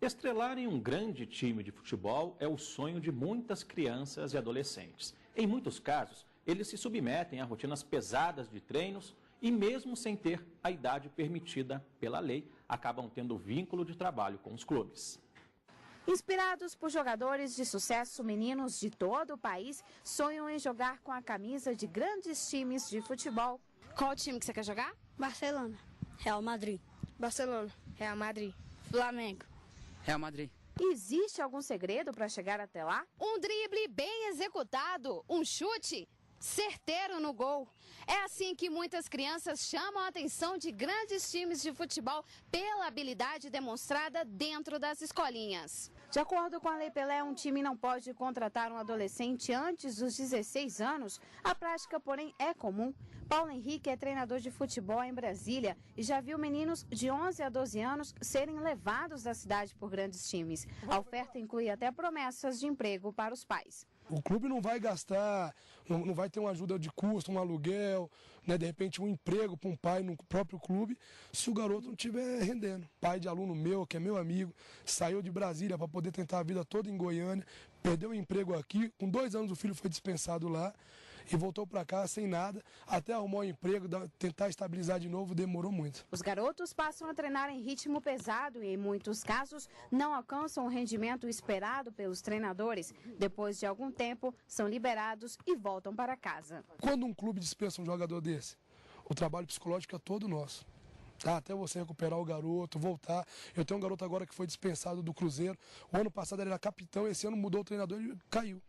Estrelar em um grande time de futebol é o sonho de muitas crianças e adolescentes. Em muitos casos, eles se submetem a rotinas pesadas de treinos e, mesmo sem ter a idade permitida pela lei, acabam tendo vínculo de trabalho com os clubes. Inspirados por jogadores de sucesso, meninos de todo o país sonham em jogar com a camisa de grandes times de futebol. Qual time que você quer jogar? Barcelona. Real Madrid. Barcelona. Real Madrid. Flamengo. Real Madrid. Existe algum segredo para chegar até lá? Um drible bem executado, um chute certeiro no gol. É assim que muitas crianças chamam a atenção de grandes times de futebol pela habilidade demonstrada dentro das escolinhas. De acordo com a Lei Pelé, um time não pode contratar um adolescente antes dos 16 anos. A prática, porém, é comum. Paulo Henrique é treinador de futebol em Brasília e já viu meninos de 11 a 12 anos serem levados da cidade por grandes times. A oferta inclui até promessas de emprego para os pais. O clube não vai gastar, não vai ter uma ajuda de custo, um aluguel, né, de repente um emprego para um pai no próprio clube, se o garoto não estiver rendendo. Pai de aluno meu, que é meu amigo, saiu de Brasília para poder tentar a vida toda em Goiânia, perdeu o emprego aqui, com 2 anos o filho foi dispensado lá e voltou para cá sem nada, até arrumar um emprego, tentar estabilizar de novo, demorou muito. Os garotos passam a treinar em ritmo pesado e, em muitos casos, não alcançam o rendimento esperado pelos treinadores. Depois de algum tempo, são liberados e voltam para casa. Quando um clube dispensa um jogador desse, o trabalho psicológico é todo nosso. Até você recuperar o garoto, voltar. Eu tenho um garoto agora que foi dispensado do Cruzeiro. O ano passado ele era capitão, esse ano mudou o treinador e caiu.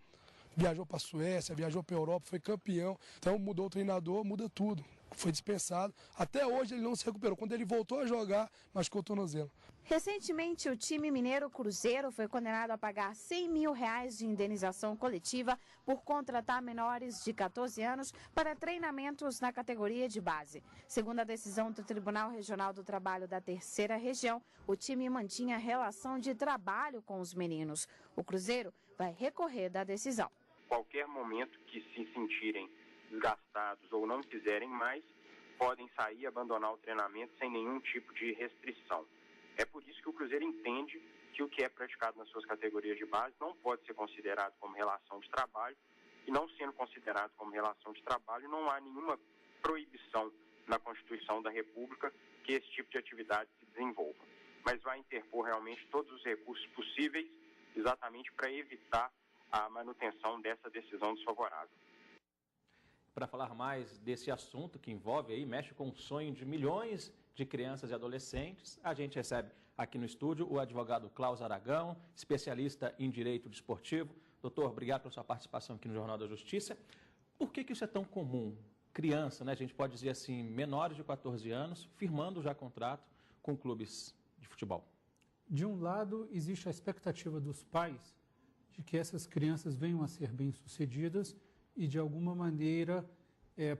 Viajou para a Suécia, viajou para a Europa, foi campeão. Então mudou o treinador, muda tudo. Foi dispensado. Até hoje ele não se recuperou. Quando ele voltou a jogar, machucou o tornozelo. Recentemente, o time mineiro Cruzeiro foi condenado a pagar R$100 mil de indenização coletiva por contratar menores de 14 anos para treinamentos na categoria de base. Segundo a decisão do Tribunal Regional do Trabalho da Terceira Região, o time mantinha relação de trabalho com os meninos. O Cruzeiro vai recorrer da decisão. Qualquer momento que se sentirem desgastados ou não quiserem mais, podem sair e abandonar o treinamento sem nenhum tipo de restrição. É por isso que o Cruzeiro entende que o que é praticado nas suas categorias de base não pode ser considerado como relação de trabalho, e não sendo considerado como relação de trabalho, não há nenhuma proibição na Constituição da República que esse tipo de atividade se desenvolva. Mas vai interpor realmente todos os recursos possíveis exatamente para evitar a manutenção dessa decisão desfavorável. Para falar mais desse assunto que envolve aí, mexe com o sonho de milhões de crianças e adolescentes, a gente recebe aqui no estúdio o advogado Klaus Aragão, especialista em direito desportivo. Doutor, obrigado pela sua participação aqui no Jornal da Justiça. Por que isso é tão comum? Criança, né, a gente pode dizer assim, menores de 14 anos, firmando já contrato com clubes de futebol. De um lado, existe a expectativa dos pais de que essas crianças venham a ser bem-sucedidas e, de alguma maneira,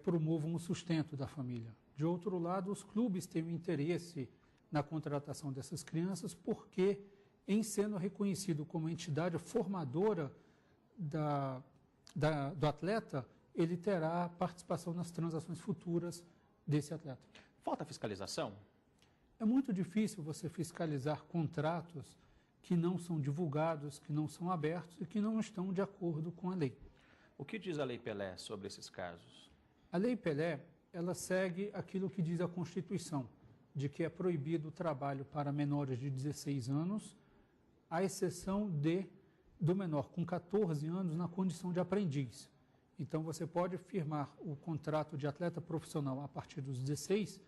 promovam o sustento da família. De outro lado, os clubes têm um interesse na contratação dessas crianças porque, em sendo reconhecido como entidade formadora do atleta, ele terá participação nas transações futuras desse atleta. Falta fiscalização? É muito difícil você fiscalizar contratos que não são divulgados, que não são abertos e que não estão de acordo com a lei. O que diz a Lei Pelé sobre esses casos? A Lei Pelé, ela segue aquilo que diz a Constituição, de que é proibido o trabalho para menores de 16 anos, à exceção do menor com 14 anos na condição de aprendiz. Então, você pode firmar o contrato de atleta profissional a partir dos 16,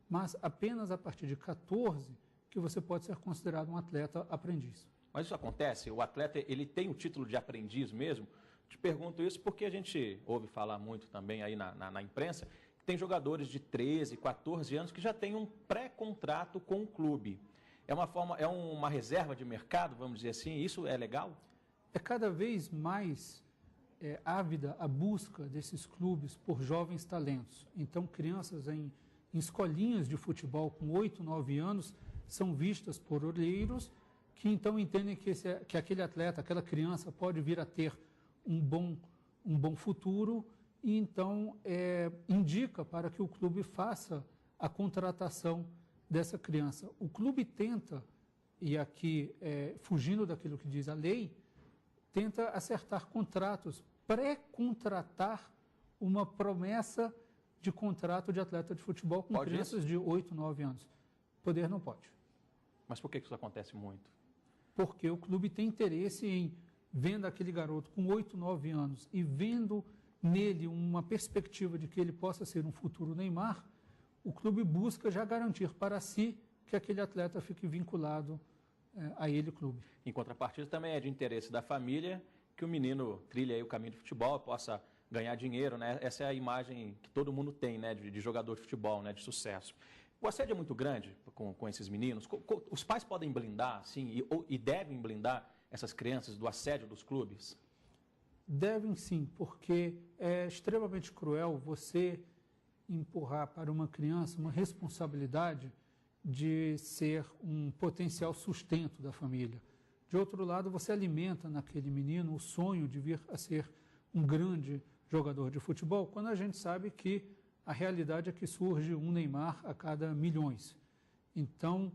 mas apenas a partir de 14 que você pode ser considerado um atleta aprendiz. Mas isso acontece? O atleta, ele tem o título de aprendiz mesmo? Te pergunto isso porque a gente ouve falar muito também aí na imprensa que tem jogadores de 13, 14 anos que já têm um pré-contrato com o clube. É uma reserva de mercado, vamos dizer assim, isso é legal? É cada vez mais ávida a busca desses clubes por jovens talentos. Então, crianças em escolinhas de futebol com 8, 9 anos são vistas por olheiros que então entendem que aquele atleta, aquela criança pode vir a ter um bom futuro e então indica para que o clube faça a contratação dessa criança. O clube tenta e aqui fugindo daquilo que diz a lei, tenta acertar contratos, pré-contratar uma promessa de contrato de atleta de futebol com crianças de 8, 9 anos. Poder não pode. Mas por que isso acontece muito? Porque o clube tem interesse em, vendo aquele garoto com 8, 9 anos e vendo nele uma perspectiva de que ele possa ser um futuro Neymar, o clube busca já garantir para si que aquele atleta fique vinculado a ele, clube. Em contrapartida, também é de interesse da família que o menino trilhe aí o caminho do futebol, possa ganhar dinheiro, né? Essa é a imagem que todo mundo tem, né, de jogador de futebol, né, de sucesso. O assédio é muito grande com esses meninos. Os pais podem blindar, sim, e devem blindar essas crianças do assédio dos clubes? Devem sim, porque é extremamente cruel você empurrar para uma criança uma responsabilidade de ser um potencial sustento da família. De outro lado, você alimenta naquele menino o sonho de vir a ser um grande jogador de futebol, quando a gente sabe que a realidade é que surge um Neymar a cada milhões. Então,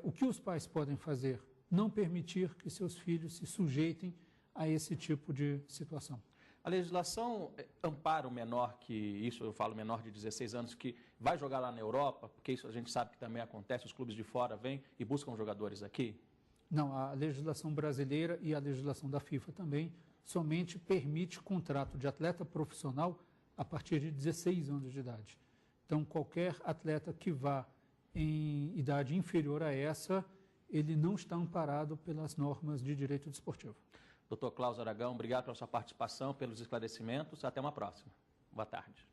o que os pais podem fazer? Não permitir que seus filhos se sujeitem a esse tipo de situação. A legislação ampara o menor que, isso eu falo menor de 16 anos, que vai jogar lá na Europa, porque isso a gente sabe que também acontece, os clubes de fora vêm e buscam jogadores aqui? Não, a legislação brasileira e a legislação da FIFA também somente permite contrato de atleta profissional a partir de 16 anos de idade. Então, qualquer atleta que vá em idade inferior a essa, ele não está amparado pelas normas de direito desportivo. Dr. Cláudio Aragão, obrigado pela sua participação, pelos esclarecimentos. Até uma próxima. Boa tarde.